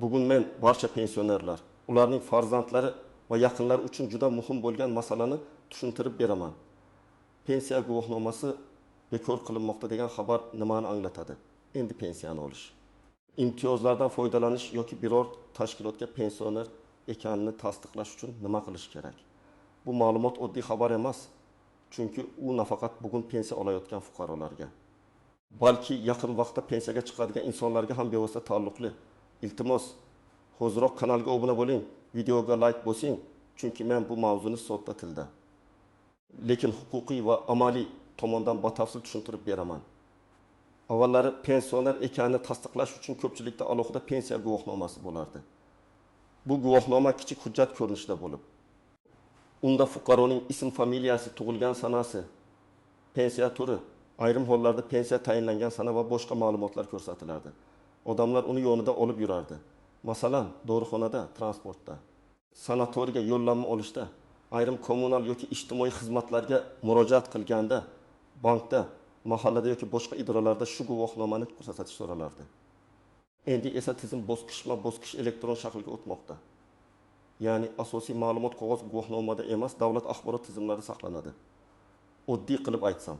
Bugun men barcha pensionerlar, ularning farzandlari va yaqinlari uchun juda muhim bo'lgan masalani tushuntirib beraman. Pensiya guvohnomasi bekor qilinmoqda degan xabar nimani anglatadi? Endi pensiyani olish. Imtiyozlardan foydalanish yoki biror tashkilotga pensioner ekanini tasdiqlash uchun nima qilish kerak? Bu ma'lumot oddiy xabar emas, chunki u nafaqat bugun pensiya olayotgan fuqarolarga, balki yaqin vaqtda pensiyaga chiqadigan insonlarga ham bevosita taalluqli. Iltimos, hoziroq kanalga obuna bo'ling, videoga like bosing, chunki men bu mavzuni sodda tilda, lekin huquqiy va amaliy tomondan batafsil tushuntirib beraman. Avvallari pensioner ekanini tasdiqlash uchun ko'pchilikda alohida pensiya guvohnomasi bo'lardi. Bu guvohnoma kichik hujjat ko'rinishida bo'lib, unda fuqaroning ism, familiyasi, tug'ilgan sanasi, pensiya turi, ayrim hollarda pensiya tayinlangan sana va boshqa ma'lumotlar ko'rsatilardi. Odamlar uni yonida olib yurardi. Masalan, dorixonada, transportda, sanatoriyga yo'llanma olishda, ayrim kommunal yoki ijtimoiy xizmatlarga murojaat qilganda, bankda, mahallada yoki boshqa idoralarda shu guvohnomani ko'rsatish so'ralardi. Endi esa tizim bosqichma-bosqich elektron shaklga o'tmoqda. Ya'ni asosiy ma'lumot qog'oz guvohnomada emas, davlat axborot tizimlarida saqlanadi. Oddiy qilib aytsam,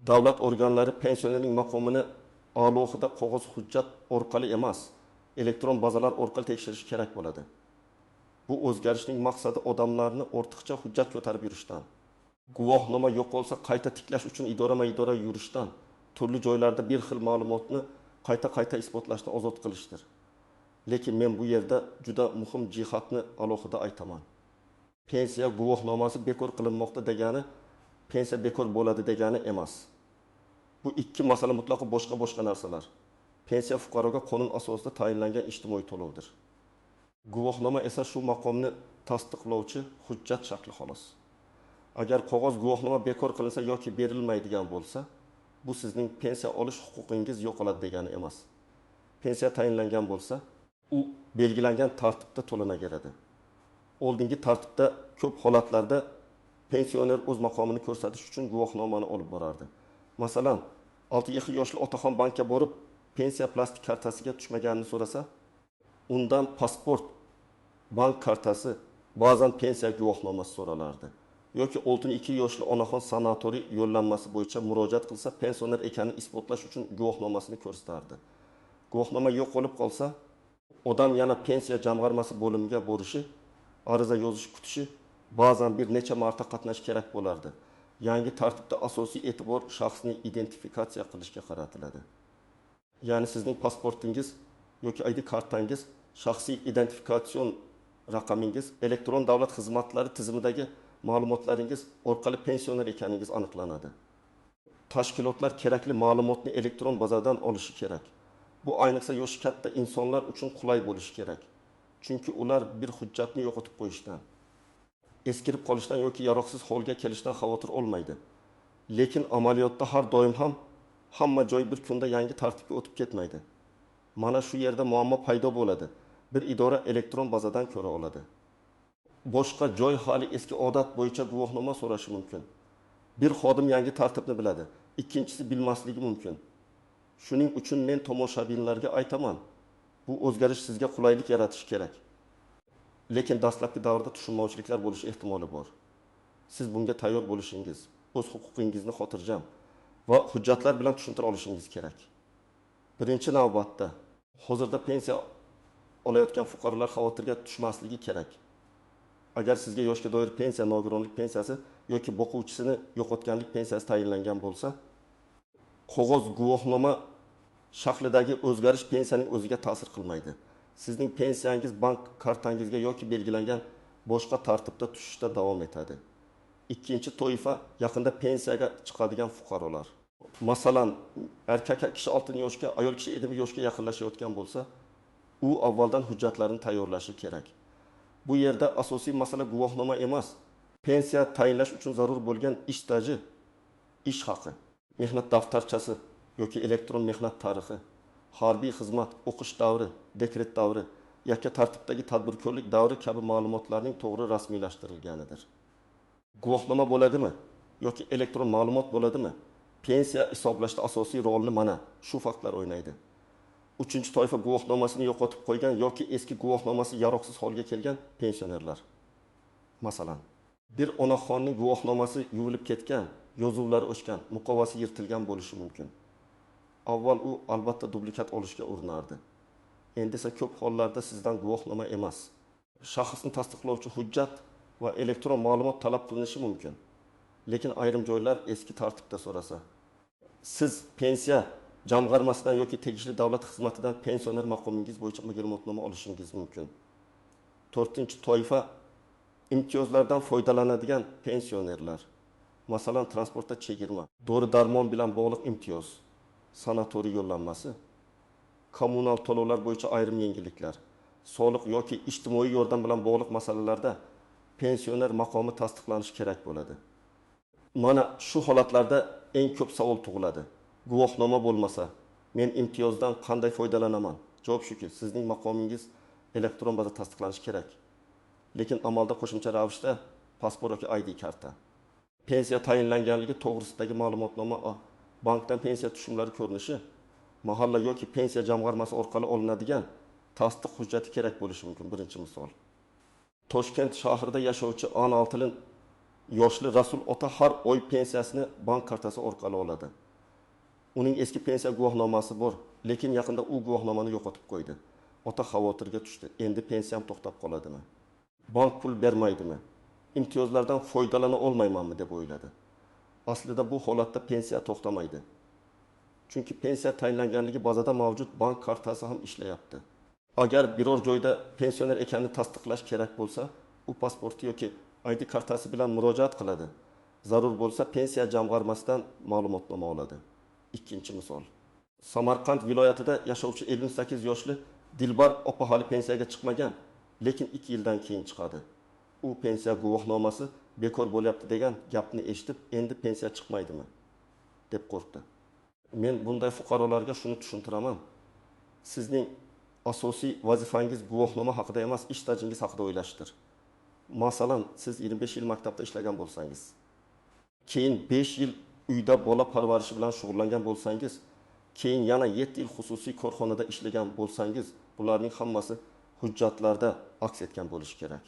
davlat organlari pensionerning maqomini alohida qog'oz hujjat orqali emas, elektron bazalar orqali tekshirish kerak bo'ladi. Bu o'zgarishning maqsadi odamlarni ortiqcha hujjat ko'tarib yurishdan, guvohnoma yo'qolsa qayta tiklash uchun idora yurishdan, turli joylarda bir xil ma'lumotni qayta isbotlashdan ozod qilishdir. Lekin men bu yerda juda muhim jihatni alohida aytaman. Pensiya guvohnomasi bekor qilinmoqda degani pensiya bekor bo'ladi degani emas. Bu ikki masala mutlaqo boshqa narsalar. Pensiya fuqaroga qonun asosida tayinlangan ijtimoiy to'lovdir. Guvohnoma esa shu maqomni tasdiqlovchi hujjat shakli xolos. Agar qog'oz guvohnoma bekor qilinsa yoki berilmaydigan bo'lsa, bu sizning pensiya olish huquqingiz yo'qoladi degani emas. Pensiya tayinlangan bo'lsa, u belgilangan tartibda to'lanaveradi. Oldingi tartibda ko'p holatlarda pensioner o'z maqomini ko'rsatish uchun guvohnomani olib borardi. Masalan, 62 yoshli otaxon bankka borib, pensiya plastik kartasiga tushmaganini so'rasa, undan pasport, bank kartasi, ba'zan pensiya guvohnomasi so'ralardi. Yoki 62 yoshli onaxon sanatoriy yo'llanmasi bo'yicha murojaat qilsa, pensioner ekanini isbotlash uchun guvohnomasini ko'rsatardi. Guvohnoma yo'q bo'lib qolsa, odam yana pensiya jamg'armasi bo'limiga borishi, ariza yozish kutishi, ba'zan bir necha marta qatnash kerak bo'lardi. Yangi tartibda asosiy e'tibor shaxsni identifikatsiya qilishga qaratiladi. Ya'ni sizning pasportingiz yoki ID kartangiz, shaxsiy identifikatsion raqamingiz, elektron davlat xizmatlari tizimidagi ma'lumotlaringiz orqali pensioner ekaningiz aniqlanadi. Tashkilotlar kerakli ma'lumotni elektron bazadan olishi kerak. Bu ayniqsa yoshi katta insonlar uchun qulay bo'lishi kerak. Chunki ular bir hujjatni yo'qotib qo'yishdan, eskirib qolishdan yoki yaroqsiz holga kelishdan xavotir olmaydi. Lekin amaliyotda har doim ham hamma joy bir kunda yangi tartibga o'tib ketmaydi. Mana shu yerda muammo paydo bo'ladi. Bir idora elektron bazadan ko'ra oladi. Boshqa joy hali eski odat bo'yicha guvohnoma so'rashi mumkin. Bir xodim yangi tartibni biladi, ikkinchisi bilmasligi mumkin. Shuning uchun men tomoshabinlarga aytaman, bu o'zgarish sizga qulaylik yaratishi kerak. Lekin dastlabki davrda tushunmovchiliklar bo'lish ehtimoli bor. Siz bunga tayyor bo'lishingiz, o'z huquqingizni xotirjam va hujjatlar bilan tushuntira olishingiz kerak. Birinchi navbatda, hozirda pensiya olayotgan fuqarolar xavotirga tushmasligi kerak. Agar sizga yoshga doir pensiya, nogironlik pensiyasi yoki boquvchisini yo'qotganlik pensiyasi tayinlangan bo'lsa, qog'oz guvohnoma shaklidagi o'zgarish pensiyaning o'ziga ta'sir qilmaydi. Sizning pensiyangiz bank kartangizga yoki belgilangan boshqa tartibda tushishda davom etadi. Ikkinchi toifa yaqinda pensiyaga chiqadigan fuqarolar. Masalan, erkak kishi 6 yoshga, ayol kishi 7 yoshga yaqinlashayotgan bo'lsa, u avvaldan hujjatlarini tayyorlashi kerak. Bu yerda asosiy masala guvohnoma emas, pensiya tayinlash uchun zarur bo'lgan ish staji, ish haqi, mehnat daftarchasi yoki elektron mehnat tarixi, harbiy xizmat, o'qish davri, dekret davri, yakka tartibdagi tadbirkorlik davri kabi ma'lumotlarning to'g'ri rasmiylashtirilganidir. Guvohnoma bo'ladimi yoki elektron ma'lumot bo'ladimi? Pensiya hisoblashda asosiy rolni mana shu faktlar o'ynaydi. Uchinchi toifa guvohnomasini yo'qotib qo'ygan yoki eski guvohnomasi yaroqsiz holga kelgan pensionerlar. Masalan, bir onaxonning guvohnomasi yuvilib ketgan, yozuvlari o'chgan, muqovasi yirtilgan bo'lishi mumkin. Avval u albatta dublikat olishga urinardi. Endi esa ko'p hollarda sizdan guvohnoma emas, shaxsni tasdiqlovchi hujjat va elektron ma'lumot talab qilinishi mumkin. Lekin ayrim joylar eski tartibda so'rasa, siz pensiya jamg'armasidan yoki tegishli davlat xizmatidan pensioner maqomingiz bo'yicha ma'lumotnoma olishingiz mumkin. 4-toifa imtiyozlardan foydalanadigan pensionerlar. Masalan, transportda chegirma, dori-darmon bilan bog'liq imtiyoz, sanatoriy yo'llanmasi, kommunal to'lovlar bo'yicha ayrim yengilliklar, soliq yoki ijtimoiy yordam bilan bog'liq masalalarda pensioner maqomi tasdiqlanishi kerak bo'ladi. Mana shu holatlarda eng ko'p savol tug'iladi. Guvohnoma bo'lmasa, men imtiyozdan qanday foydalanaman? Javob shuki, sizning maqomingiz elektron bazada tasdiqlanishi kerak. Lekin amalda qo'shimcha ravishda pasport yoki ID karta. Pensiya tayinlanganligi to'g'risidagi ma'lumotnoma, bankdan pensiya tushumlari ko'rinishi, mahalla yoki pensiya jamg'armasi orqali olinadigan tasdiq hujjati kerak bo'lishi mumkin. Birinchi misol. Toshkent shahrida yashovchi 16 yoshli Rasul ota har oy pensiyasini bank kartasi orqali oladi. Uning eski pensiya guvohnomasi bor, lekin yaqinda u guvohnomani yo'qotib qo'ydi. Ota xavotirga tushdi. Endi pensiyam to'xtab qoladimi? Bank pul bermaydimi? İmtiyozlardan foydalana olmaymanmı deb o'yladi. Aslida bu holatda pensiya to'xtamaydi. Chunki pensiya tayinlanganligi bazada mavjud bank kartasi ham ishlayapti. Agar biror joyda pensioner ekanini tasdiqlash kerak bo'lsa, u pasporti yoki ID kartasi bilan murojaat qiladi. Zarur bo'lsa pensiya jamg'armasidan ma'lumotnoma oladi. Ikkinchi misol. Samarqand viloyatida yashovchi 58 yoshli Dilbar opa hali pensiyaga chiqmagan, lekin 2 yildan keyin chiqadi. U pensiya guvohnomasi bekor bo'lyapti degan gapni eshitib, endi pensiya chiqmaydimi deb qo'rqdi. Men bunday fuqarolarga shuni tushuntiraman. Sizning asosiy vazifangiz guvohnoma haqida emas, ish stajingiz haqida o'ylashdir. Masalan, siz 25 yil maktabda ishlagan bo'lsangiz, keyin 5 yil uyda bola parvarishi bilan shug'ullangan bo'lsangiz, keyin yana 7 yil xususiy korxonada ishlagan bo'lsangiz, bularning hammasi hujjatlarda aks etgan bo'lishi kerak.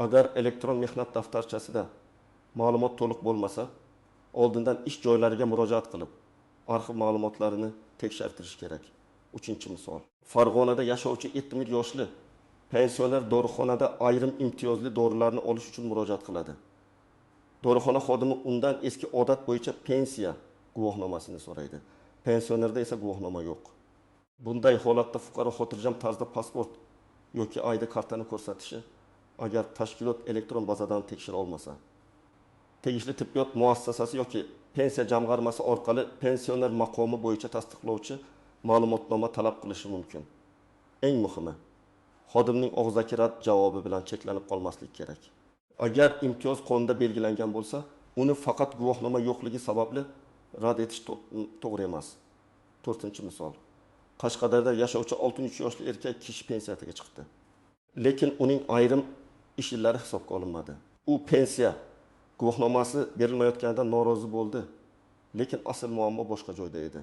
Agar elektron mehnat daftarchasida ma'lumot to'liq bo'lmasa, oldindan ish joylariga murojaat qilib, arxiv ma'lumotlarini tekshirtirish kerak. 3-misol. Farg'onada yashovchi 70 yoshli pensioner dorixonada ayrim imtiyozli dorilarni olish uchun murojaat qiladi. Dorixona xodimi undan eski odat bo'yicha pensiya guvohnomasini so'raydi. Pensionerda esa guvohnoma yo'q. Bunday holatda fuqaro xotirjam tarzda pasport yoki ID kartani ko'rsatishi, agar tashkilot elektron bazadan tekshira olmasa, tegishli tibbiyot muassasasi yoki pensiya jamg'armasi orqali pensioner maqomi bo'yicha tasdiqlovchi ma'lumotnoma talab qilishi mumkin. Eng muhimi, xodimning og'zaki rad javobi bilan cheklanib qolmaslik kerak. Agar imtiyoz qonunda belgilangan bo'lsa, uni faqat guvohnoma yo'qligi sababli rad etish to'g'ri emas. 4-misol. Qashqadaryoda yashovchi 63 yoshli erkak kishi pensiyaga chiqdi. Lekin uning ayrim ish yillari hisobga olinmadi. U pensiya guvohnomasi berilmayotganidan norozi bo'ldi. Lekin asl muammo boshqa joyda edi.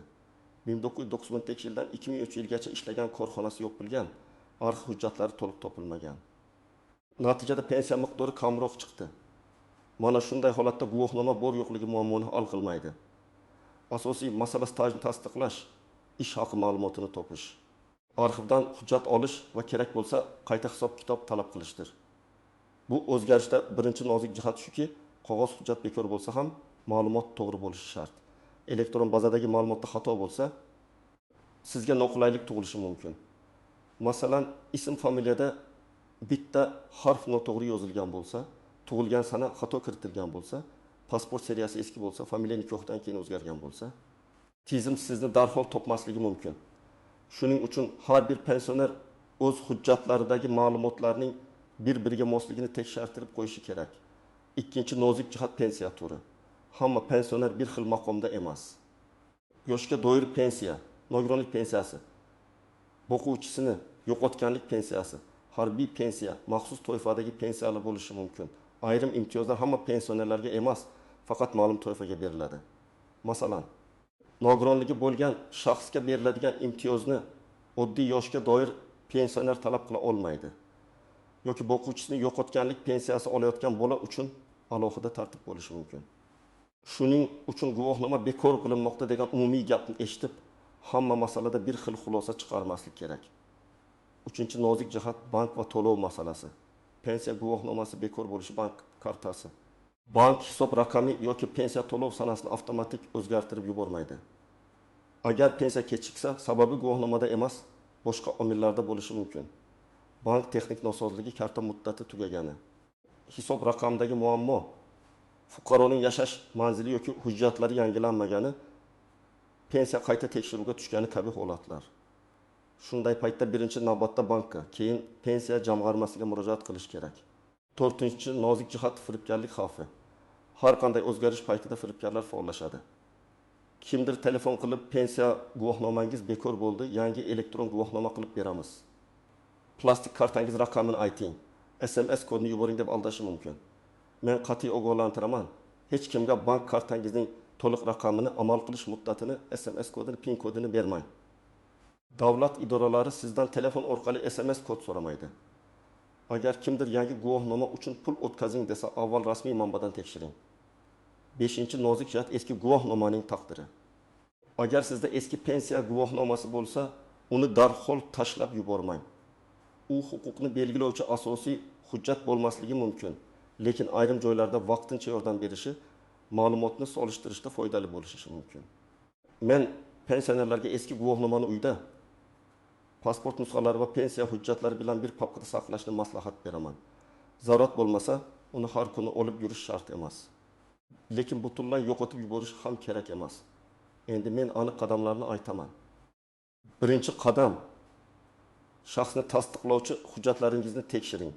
1992-yildan 2003-yilgacha ishlagan korxonasi yopilgan, arxiv hujjatlari to'liq topilmagan. Natijada pensiya miqdori kamroq chiqdi. Mana shunday holatda guvohnoma bor yo'qligi muammoni hal qilmaydi. Asosiy masala stajni tasdiqlash, ish haqi ma'lumotini topish, arxivdan hujjat olish va kerak bo'lsa qayta hisob-kitob talab qilishdir. Bu o'zgarishda birinchi nozik jihat shuki, qog'oz hujjat bekor bo'lsa ham ma'lumot to'g'ri bo'lishi shart. Elektron bazadagi ma'lumotda xato bo'lsa, sizga noqulaylik tug'ilishi mumkin. Masalan, ism familiyada bitta harf noto'g'ri yozilgan bo'lsa, tug'ilgan sana xato kiritilgan bo'lsa, pasport seriyasi eski bo'lsa, familiya nikohdan keyin o'zgargan bo'lsa, tizim sizni darhol topmasligi mumkin. Shuning uchun har bir pensioner o'z hujjatlaridagi ma'lumotlarning bir-biriga mosligini tekshirtirib qo'yishi kerak. Ikkinchi nozik jihat pensiya turi. Hamma pensioner bir xil maqomda emas. Yoshga doir pensiya, nogironlik pensiyasi, o'quvchisini yo'qotganlik pensiyasi, harbiy pensiya, maxsus toifadagi pensiyalar bo'lishi mumkin. Ayrim imtiyozlar hamma pensionerlarga emas, faqat ma'lum toifaga beriladi. Masalan, nogironligi bo'lgan shaxsga beriladigan imtiyozni oddiy yoshga doir pensioner talab qila olmaydi. Yoki o'quvchisini yo'qotganlik pensiyasi olayotgan bola uchun alohida tartib bo'lishi mumkin. Shuning uchun guvohnoma bekor qilinmoqda degan umumiy gapni eshitib, hamma masalada bir xil xulosa chiqarmaslik kerak. Uchinchi nozik jihat bank va to'lov masalasi. Pensiya guvohnomasi bekor bo'lishi bank kartasi. Bank hisob raqami yoki pensiya to'lov sanasini avtomatik o'zgartirib yubormaydi. Agar pensiya kechiksa, sababi guvohnomada emas, boshqa omillarda bo'lishi mumkin. Bank texnik nosozligi, karta muddati tugagani. Hisob raqamidagi muammo fuqaroning yashash manzili yoki hujjatlari yangilanmagani, pensiya qayta tekshiruvga tushgani kabi holatlar. Shunday paytda birinchi navbatda bankka, keyin pensiya jamg'armasiga murojaat qilish kerak. To'rtinchi nozik jihat firibgarlik xavfi. Har qanday o'zgarish paytida firibgarlar faollashadi. Kimdir telefon qilib, pensiya guvohnomangiz bekor bo'ldi, yangi elektron guvohnoma qilib beramiz. Plastik kartangiz raqamini ayting, SMS kodini yuboring deb aldashi mumkin. Men qat'iy ogohlantiraman. Hech kimga bank kartangizning to'liq raqamini, amal qilish muddatini, SMS kodini, PIN kodini bermang. Davlat idoralari sizdan telefon orqali SMS kod so'ramaydi. Agar kimdir yangi guvohnoma uchun pul o'tkazing desa, avval rasmiy manbadan tekshiring. 5-chi nozik jihat eski guvohnomaning taqdiri. Agar sizda eski pensiya guvohnomasi bo'lsa, uni darhol tashlab yubormang. U huquqni belgilovchi asosiy hujjat bo'lmasligi mumkin, lekin ayrim joylarda vaqtincha yordam berishi, ma'lumotni solishtirishda foydali bo'lishi mumkin. Men pensionerlarga eski guvohnomani uyda, pasport nusxalari va pensiya hujjatlari bilan bir papkada saqlashni maslahat beraman. Zarurat bo'lmasa, uni har kuni olib yurish shart emas. Lekin butunlay yo'qotib yuborish ham kerak emas. Endi men aniq qadamlarni aytaman. Birinchi qadam, shaxsni tasdiqlovchi hujjatlaringizni tekshiring.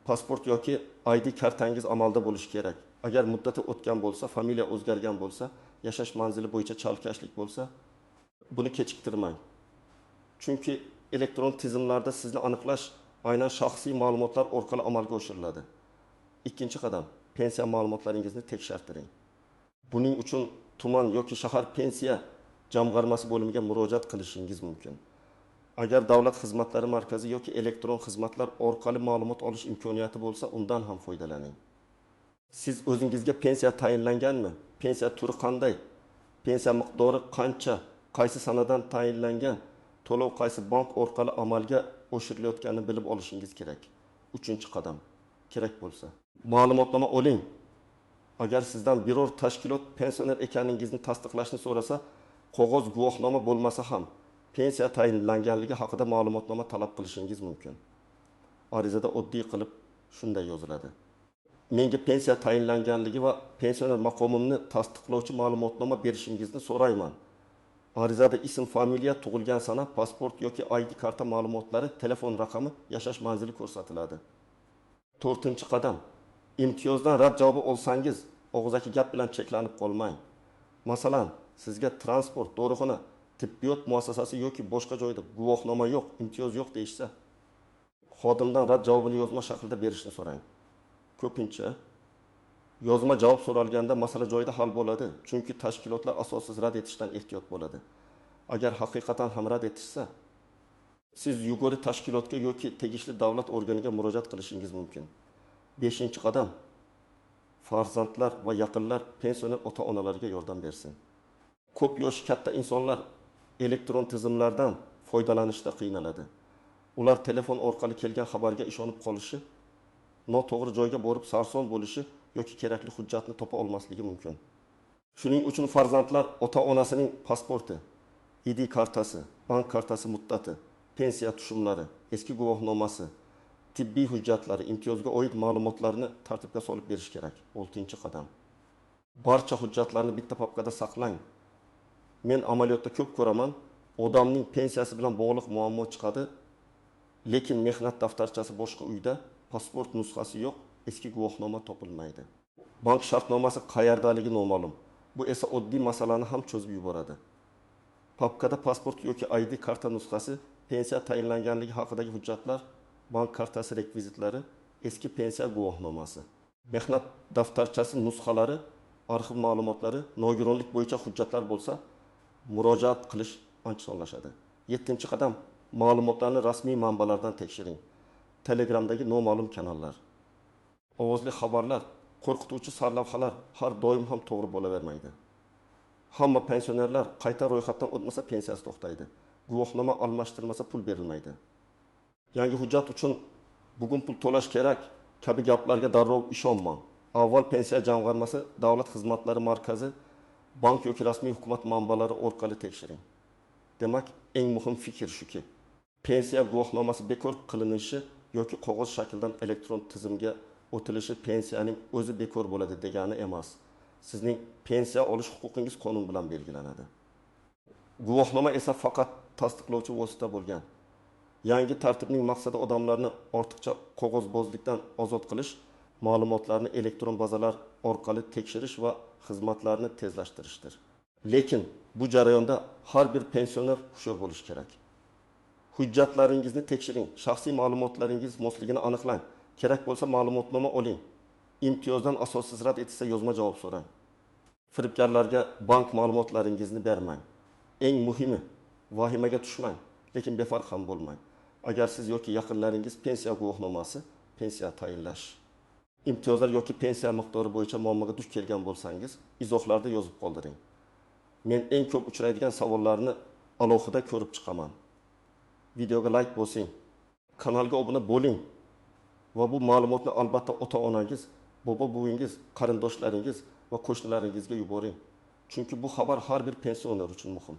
Pasport yoki ID kartangiz amalda bo'lishi kerak. Agar muddati o'tgan bo'lsa, familiya o'zgargan bo'lsa, yashash manzili bo'yicha chalkashlik bo'lsa, buni kechiktirmang. Chunki elektron tizimlarda sizni aniqlash aynan shaxsiy ma'lumotlar orqali amalga oshiriladi. Ikkinchi qadam, pensiya ma'lumotlaringizni tekshirtiring. Buning uchun tuman yoki shahar pensiya jamg'armasi bo'limiga murojaat qilishingiz mumkin. Agar davlat xizmatlari markazi yoki elektron xizmatlar orqali ma'lumot olish imkoniyati bo'lsa, undan ham foydalaning. Siz o'zingizga pensiya tayinlanganmi? Pensiya turi qanday? Pensiya miqdori qancha? Qaysi sanadan tayinlangan? To'lov qaysi bank orqali amalga oshirilayotganini bilib olishingiz kerak. 3-qadam. Kerak bo'lsa, ma'lumotnoma oling. Agar sizdan biror tashkilot pensioner ekaningizni tasdiqlashni so'rasa, qog'oz guvohnoma bo'lmasa ham pensiya tayinlanganligi haqida ma'lumotnoma talab qilishingiz mumkin. Arizada oddiy qilib shunday yoziladi. Menga pensiya tayinlanganligi va pensioner maqomimni tasdiqlovchi ma'lumotnoma berishingizni so'rayman. Arizada ism, familiya, tug'ilgan sana, pasport yoki ID karta ma'lumotlari, telefon raqami, yashash manzili ko'rsatiladi. 4-qadam. Imtiyozdan rad javobi olsangiz, og'zaki gap bilan cheklanib qolmang. Masalan, sizga transport, dorixona, tibbiyot muassasasi yoki boshqa joyda guvohnoma yo'q, imtiyoz yo'q deyishsa, xodimdan rad javobini yozma shaklda berishni so'rang. Ko'pincha yozma javob so'ralganda masala joyida hal bo'ladi, chunki tashkilotlar asossiz rad etishdan ehtiyot bo'ladi. Agar haqiqatan ham rad etishsa, siz yuguri tashkilotga yoki tegishli davlat organiga murojaat qilishingiz mumkin. 5-qadam. Farzandlar va yaqinlar pensioner ota-onalarga yordam bersin. Ko'p yoshi katta insonlar elektron tizimlardan foydalanishda qiynaladi. Ular telefon orqali kelgan xabarga ishonib qolishi, noto'g'ri joyga borib sarson bo'lishi yoki kerakli hujjatni topa olmasligi mumkin. Shuning uchun farzandlar ota-onasining pasporti, ID kartasi, bank kartasi muddati, pensiya tushumlari, eski guvohnomasi, tibbiy hujjatlari, imtiyozga oid ma'lumotlarni tartibga solib berish kerak. 6-qadam. Barcha hujjatlarni bitta papkada saqlang. Men amaliyotda ko'p ko'raman, odamning pensiyasi bilan bog'liq muammo chiqadi, lekin mehnat daftarchasi boshqa uyda, pasport nusxasi yo'q, eski guvohnoma topilmaydi. Bank shartnomasi qayerdaligi noma'lum. Bu esa oddiy masalani ham cho'zib yuboradi. Papkada pasport yoki ID karta nusxasi, pensiya tayinlanganligi haqidagi hujjatlar, bank kartasi rekvizitlari, eski pensiya guvohnomasi, mehnat daftarchasi nusxalari, arxiv ma'lumotlari, nogironlik bo'yicha hujjatlar bo'lsa, murojaat qilish osonlashadi. 7-qadam ma'lumotlarni rasmiy manbalardan tekshiring. Telegramdagi noma'lum kanallar, ovozli xabarlar, qo'rqituvchi sarlavhalar har doim ham to'g'ri bo'lavermaydi. Hamma pensionerlar qayta ro'yxatdan o'tmasa pensiyasi to'xtaydi. Guvohnoma almashtirilmasa pul berilmaydi. Yangi hujjat uchun bugun pul to'lash kerak kabi gaplarga darrov ishonmang. Avval pensiya jamg'armasi, davlat xizmatlari markazi, bank yoki rasmiy hukumat manbalari orqali tekshiring. Demak, eng muhim fikr shuki, pensiya guvohnomasi bekor qilinishi yoki qog'oz shakldan elektron tizimga o'tilishi pensiyaning o'zi bekor bo'ladi degani emas. Sizning pensiya olish huquqingiz qonun bilan belgilanadi. Guvohnoma esa faqat tasdiqlovchi vosita bo'lgan. Yangi tartibning maqsadi odamlarni ortiqcha qog'ozbozlikdan ozod qilish, ma'lumotlarni elektron bazalar orqali tekshirish va xizmatlarni tezlashtirishdir. Lekin bu jarayonda har bir pensioner hushyor bo'lishi kerak. Hujjatlaringizni tekshiring, shaxsiy ma'lumotlaringiz mosligini aniqlang. Kerak bo'lsa ma'lumotnoma oling. Imtiyozdan asossiz rad etilsa yozma javob so'rang. Firibgarlarga bank ma'lumotlaringizni bermang. Eng muhimi, vahimaga tushmang, lekin befarq ham bo'lmang. Agar siz yoki yaqinlaringiz pensiya guvohnomasi, pensiya tayinlash, imtiyozlar yoki pensiya miqdori bo'yicha muammoga duch kelgan bo'lsangiz, izohlarda yozib qoldiring. Men eng ko'p uchraydigan savollarni alohida ko'rib chiqaman. Videoga like bosing, kanalga obuna bo'ling va bu ma'lumotni albatta ota-onangiz, bobo-buvingiz, qarindoshlaringiz va qo'shnilaringizga yuboring. Chunki bu xabar har bir pensioner uchun muhim.